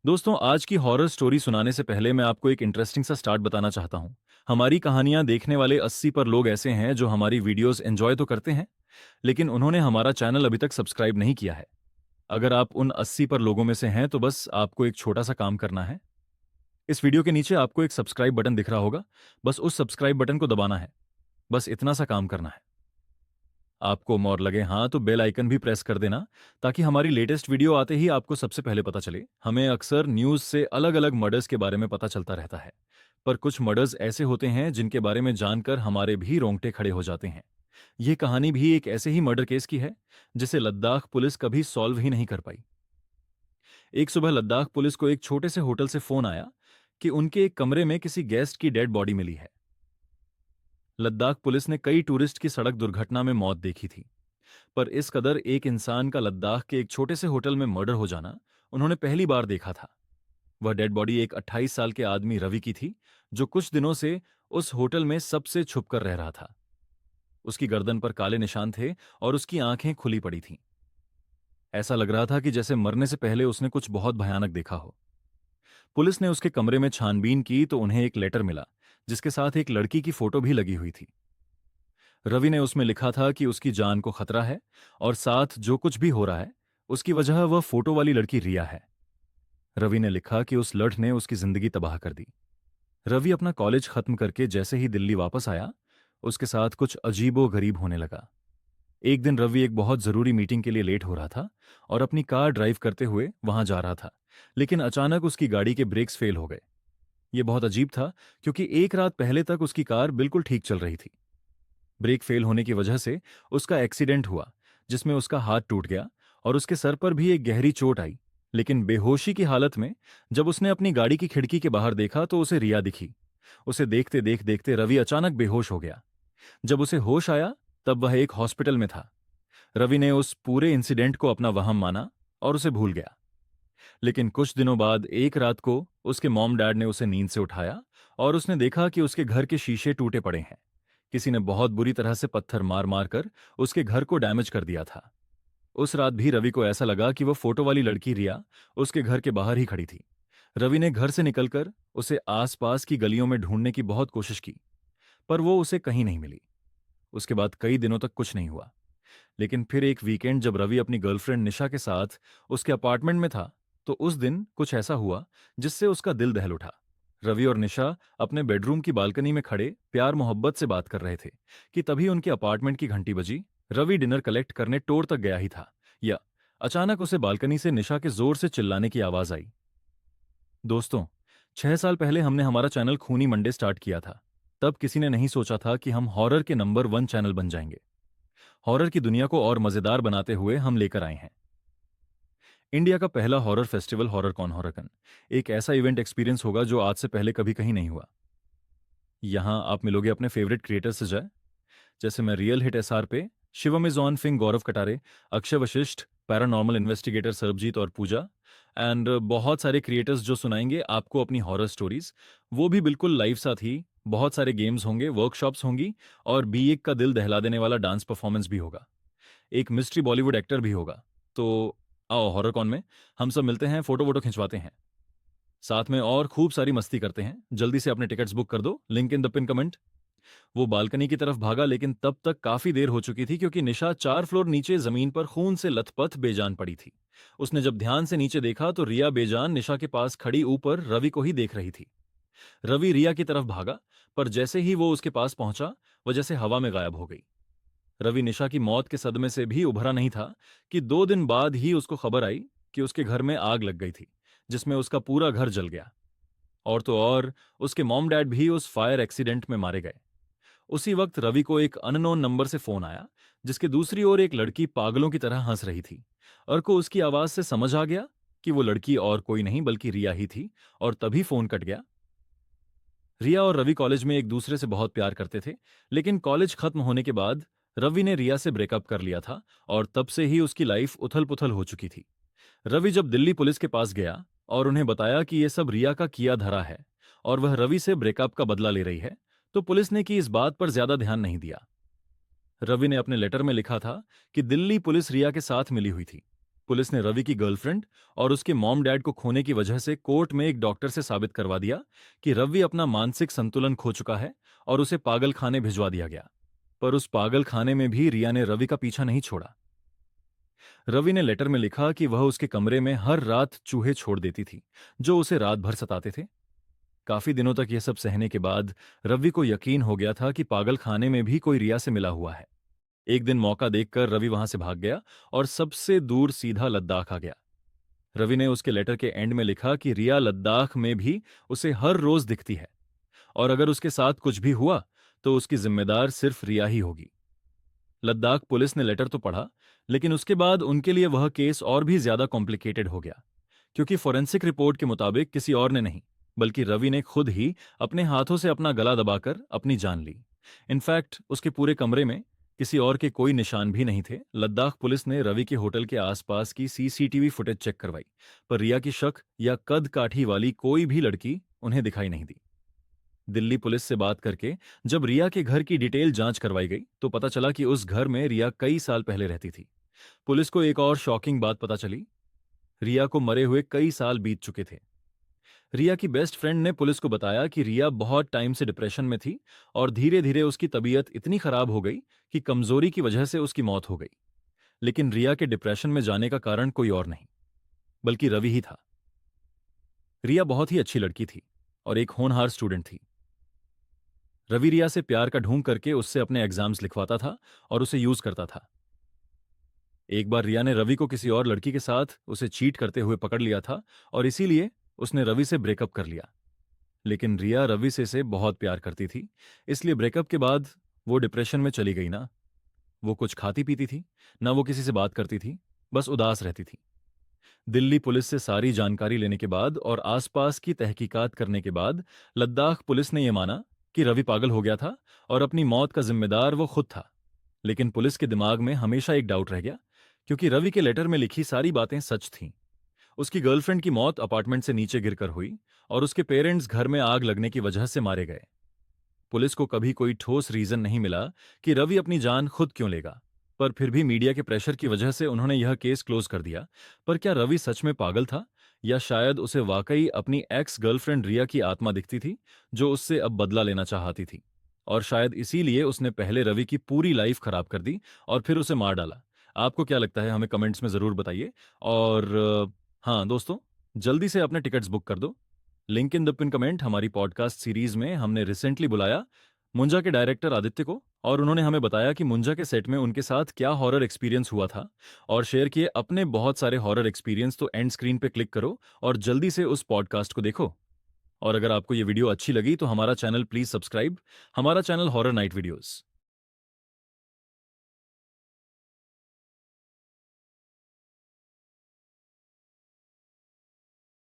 दोस्तों, आज की हॉरर स्टोरी सुनाने से पहले मैं आपको एक इंटरेस्टिंग सा स्टार्ट बताना चाहता हूँ। हमारी कहानियां देखने वाले 80 पर लोग ऐसे हैं जो हमारी वीडियोस एंजॉय तो करते हैं, लेकिन उन्होंने हमारा चैनल अभी तक सब्सक्राइब नहीं किया है। अगर आप उन 80 पर लोगों में से हैं तो बस आपको एक छोटा सा काम करना है। इस वीडियो के नीचे आपको एक सब्सक्राइब बटन दिख रहा होगा। बस उस सब्सक्राइब बटन को दबाना है। बस इतना सा काम करना है। आपको और लगे हाँ तो बेल आइकन भी प्रेस कर देना, ताकि हमारी लेटेस्ट वीडियो आते ही आपको सबसे पहले पता चले। हमें अक्सर न्यूज़ से अलग अलग मर्डर्स के बारे में पता चलता रहता है, पर कुछ मर्डर्स ऐसे होते हैं जिनके बारे में जानकर हमारे भी रोंगटे खड़े हो जाते हैं। ये कहानी भी एक ऐसे ही मर्डर केस की है जिसे लद्दाख पुलिस कभी सॉल्व ही नहीं कर पाई। एक सुबह लद्दाख पुलिस को एक छोटे से होटल से फोन आया कि उनके एक कमरे में किसी गेस्ट की डेड बॉडी मिली है। लद्दाख पुलिस ने कई टूरिस्ट की सड़क दुर्घटना में मौत देखी थी, पर इस कदर एक इंसान का लद्दाख के एक छोटे से होटल में मर्डर हो जाना उन्होंने पहली बार देखा था। वह डेड बॉडी एक 28 साल के आदमी रवि की थी, जो कुछ दिनों से उस होटल में सबसे छुपकर रह रहा था। उसकी गर्दन पर काले निशान थे और उसकी आंखें खुली पड़ी थीं। ऐसा लग रहा था कि जैसे मरने से पहले उसने कुछ बहुत भयानक देखा हो। पुलिस ने उसके कमरे में छानबीन की तो उन्हें एक लेटर मिला, जिसके साथ एक लड़की की फोटो भी लगी हुई थी। रवि ने उसमें लिखा था कि उसकी जान को खतरा है और साथ जो कुछ भी हो रहा है उसकी वजह वह फोटो वाली लड़की रिया है। रवि ने लिखा कि उस लठ ने उसकी जिंदगी तबाह कर दी। रवि अपना कॉलेज खत्म करके जैसे ही दिल्ली वापस आया, उसके साथ कुछ अजीबो गरीब होने लगा। एक दिन रवि एक बहुत जरूरी मीटिंग के लिए लेट हो रहा था और अपनी कार ड्राइव करते हुए वहां जा रहा था, लेकिन अचानक उसकी गाड़ी के ब्रेक्स फेल हो गए। ये बहुत अजीब था, क्योंकि एक रात पहले तक उसकी कार बिल्कुल ठीक चल रही थी। ब्रेक फेल होने की वजह से उसका एक्सीडेंट हुआ, जिसमें उसका हाथ टूट गया और उसके सर पर भी एक गहरी चोट आई। लेकिन बेहोशी की हालत में जब उसने अपनी गाड़ी की खिड़की के बाहर देखा तो उसे रिया दिखी। उसे देखते देखते रवि अचानक बेहोश हो गया। जब उसे होश आया तब वह एक हॉस्पिटल में था। रवि ने उस पूरे इंसिडेंट को अपना वहम माना और उसे भूल गया। लेकिन कुछ दिनों बाद एक रात को उसके मॉम डैड ने उसे नींद से उठाया और उसने देखा कि उसके घर के शीशे टूटे पड़े हैं। किसी ने बहुत बुरी तरह से पत्थर मार मार कर उसके घर को डैमेज कर दिया था। उस रात भी रवि को ऐसा लगा कि वह फोटो वाली लड़की रिया उसके घर के बाहर ही खड़ी थी। रवि ने घर से निकलकर उसे आसपास की गलियों में ढूंढने की बहुत कोशिश की, पर वो उसे कहीं नहीं मिली। उसके बाद कई दिनों तक कुछ नहीं हुआ। लेकिन फिर एक वीकेंड जब रवि अपनी गर्लफ्रेंड निशा के साथ उसके अपार्टमेंट में था, तो उस दिन कुछ ऐसा हुआ जिससे उसका दिल दहल उठा। रवि और निशा अपने बेडरूम की बालकनी में खड़े प्यार मोहब्बत से बात कर रहे थे कि तभी उनके अपार्टमेंट की घंटी बजी। रवि डिनर कलेक्ट करने टोर तक गया ही था, या अचानक उसे बालकनी से निशा के जोर से चिल्लाने की आवाज आई। दोस्तों, 6 साल पहले हमने हमारा चैनल खूनी मंडे स्टार्ट किया था। तब किसी ने नहीं सोचा था कि हम हॉरर के नंबर 1 चैनल बन जाएंगे। हॉरर की दुनिया को और मजेदार बनाते हुए हम लेकर आए हैं इंडिया का पहला हॉरर फेस्टिवल, हॉरर कॉन हॉररकन। एक ऐसा इवेंट एक्सपीरियंस होगा जो आज से पहले कभी कहीं नहीं हुआ। यहाँ आप मिलोगे अपने फेवरेट क्रिएटर्स से, जैसे मैं रियल हिट एसआर पे, Shivam is on Phing Gaurav Katare, Akshay Vashishtha, paranormal investigator Sarabjit और पूजा, एंड बहुत सारे क्रिएटर्स जो सुनाएंगे आपको अपनी हॉरर स्टोरीज, वो भी बिल्कुल लाइव साथ ही। बहुत सारे गेम्स होंगे, वर्कशॉप्स होंगी और बी1 का दिल दहला देने वाला डांस परफॉर्मेंस भी होगा। एक मिस्ट्री बॉलीवुड एक्टर भी होगा। तो आओ हॉरर कॉन में हम सब मिलते हैं, फोटो वोटो खिंचवाते हैं साथ में और खूब सारी मस्ती करते हैं। जल्दी से अपने टिकट्स बुक कर दो, link in the pin comment. वो बालकनी की तरफ भागा, लेकिन तब तक काफी देर हो चुकी थी, क्योंकि निशा 4 फ्लोर नीचे जमीन पर खून से लथपथ बेजान पड़ी थी। उसने जब ध्यान से नीचे देखा तो रिया बेजान निशा के पास खड़ी ऊपर रवि को ही देख रही थी। रवि रिया की तरफ भागा, पर जैसे ही वो उसके पास पहुंचा, वह जैसे हवा में गायब हो गई। रवि निशा की मौत के सदमे से भी उभरा नहीं था कि 2 दिन बाद ही उसको खबर आई कि उसके घर में आग लग गई थी, जिसमें उसका पूरा घर जल गया। और तो और, उसके मॉम डैड भी उस फायर एक्सीडेंट में मारे गए। उसी वक्त रवि को एक अननोन नंबर से फोन आया, जिसके दूसरी ओर एक लड़की पागलों की तरह हंस रही थी। और को उसकी आवाज से समझ आ गया कि वो लड़की और कोई नहीं बल्कि रिया ही थी, और तभी फोन कट गया। रिया और रवि कॉलेज में एक दूसरे से बहुत प्यार करते थे, लेकिन कॉलेज खत्म होने के बाद रवि ने रिया से ब्रेकअप कर लिया था और तब से ही उसकी लाइफ उथल पुथल हो चुकी थी। रवि जब दिल्ली पुलिस के पास गया और उन्हें बताया कि यह सब रिया का किया धरा है और वह रवि से ब्रेकअप का बदला ले रही है, तो पुलिस ने की इस बात पर ज्यादा ध्यान नहीं दिया। रवि ने अपने लेटर में लिखा था कि दिल्ली पुलिस रिया के साथ मिली हुई थी। पुलिस ने रवि की गर्लफ्रेंड और उसके मॉम डैड को खोने की वजह से कोर्ट में एक डॉक्टर से साबित करवा दिया कि रवि अपना मानसिक संतुलन खो चुका है और उसे पागल खाने भिजवा दिया गया। पर उस पागल खाने में भी रिया ने रवि का पीछा नहीं छोड़ा। रवि ने लेटर में लिखा कि वह उसके कमरे में हर रात चूहे छोड़ देती थी जो उसे रात भर सताते थे। काफी दिनों तक यह सब सहने के बाद रवि को यकीन हो गया था कि पागल खाने में भी कोई रिया से मिला हुआ है। एक दिन मौका देखकर रवि वहां से भाग गया और सबसे दूर सीधा लद्दाख आ गया। रवि ने उसके लेटर के एंड में लिखा कि रिया लद्दाख में भी उसे हर रोज दिखती है और अगर उसके साथ कुछ भी हुआ तो उसकी जिम्मेदार सिर्फ रिया ही होगी। लद्दाख पुलिस ने लेटर तो पढ़ा, लेकिन उसके बाद उनके लिए वह केस और भी ज्यादा कॉम्प्लिकेटेड हो गया, क्योंकि फोरेंसिक रिपोर्ट के मुताबिक किसी और ने नहीं बल्कि रवि ने खुद ही अपने हाथों से अपना गला दबाकर अपनी जान ली। इनफैक्ट उसके पूरे कमरे में किसी और के कोई निशान भी नहीं थे। लद्दाख पुलिस ने रवि के होटल के आसपास की सीसीटीवी फुटेज चेक करवाई, पर रिया की शक या कद काठी वाली कोई भी लड़की उन्हें दिखाई नहीं दी। दिल्ली पुलिस से बात करके जब रिया के घर की डिटेल जांच करवाई गई तो पता चला कि उस घर में रिया कई साल पहले रहती थी। पुलिस को एक और शॉकिंग बात पता चली, रिया को मरे हुए कई साल बीत चुके थे। रिया की बेस्ट फ्रेंड ने पुलिस को बताया कि रिया बहुत टाइम से डिप्रेशन में थी और धीरे धीरे उसकी तबीयत इतनी खराब हो गई कि कमजोरी की वजह से उसकी मौत हो गई। लेकिन रिया के डिप्रेशन में जाने का कारण कोई और नहीं बल्कि रवि ही था। रिया बहुत ही अच्छी लड़की थी और एक होनहार स्टूडेंट थी। रवि रिया से प्यार का ढोंग करके उससे अपने एग्जाम्स लिखवाता था और उसे यूज करता था। एक बार रिया ने रवि को किसी और लड़की के साथ उसे चीट करते हुए पकड़ लिया था और इसीलिए उसने रवि से ब्रेकअप कर लिया। लेकिन रिया रवि से बहुत प्यार करती थी, इसलिए ब्रेकअप के बाद वो डिप्रेशन में चली गई ना। वो कुछ खाती पीती थी, ना वो किसी से बात करती थी, बस उदास रहती थी। दिल्ली पुलिस से सारी जानकारी लेने के बाद और आसपास की तहकीकात करने के बाद लद्दाख पुलिस ने यह माना कि रवि पागल हो गया था और अपनी मौत का जिम्मेदार वो खुद था। लेकिन पुलिस के दिमाग में हमेशा एक डाउट रह गया, क्योंकि रवि के लेटर में लिखी सारी बातें सच थीं। उसकी गर्लफ्रेंड की मौत अपार्टमेंट से नीचे गिरकर हुई और उसके पेरेंट्स घर में आग लगने की वजह से मारे गए। पुलिस को कभी कोई ठोस रीजन नहीं मिला कि रवि अपनी जान खुद क्यों लेगा, पर फिर भी मीडिया के प्रेशर की वजह से उन्होंने यह केस क्लोज कर दिया। पर क्या रवि सच में पागल था, या शायद उसे वाकई अपनी एक्स गर्लफ्रेंड रिया की आत्मा दिखती थी जो उससे अब बदला लेना चाहती थी, और शायद इसीलिए उसने पहले रवि की पूरी लाइफ खराब कर दी और फिर उसे मार डाला। आपको क्या लगता है, हमें कमेंट्स में जरूर बताइए। और हाँ दोस्तों, जल्दी से अपने टिकट्स बुक कर दो। Link in the pin comment. हमारी पॉडकास्ट सीरीज में हमने रिसेंटली बुलाया मुंजा के डायरेक्टर आदित्य को, और उन्होंने हमें बताया कि मुंजा के सेट में उनके साथ क्या हॉरर एक्सपीरियंस हुआ था, और शेयर किए अपने बहुत सारे हॉरर एक्सपीरियंस। तो एंड स्क्रीन पे क्लिक करो और जल्दी से उस पॉडकास्ट को देखो। और अगर आपको ये वीडियो अच्छी लगी तो हमारा चैनल प्लीज सब्सक्राइब, हमारा चैनल हॉरर नाइट वीडियोस।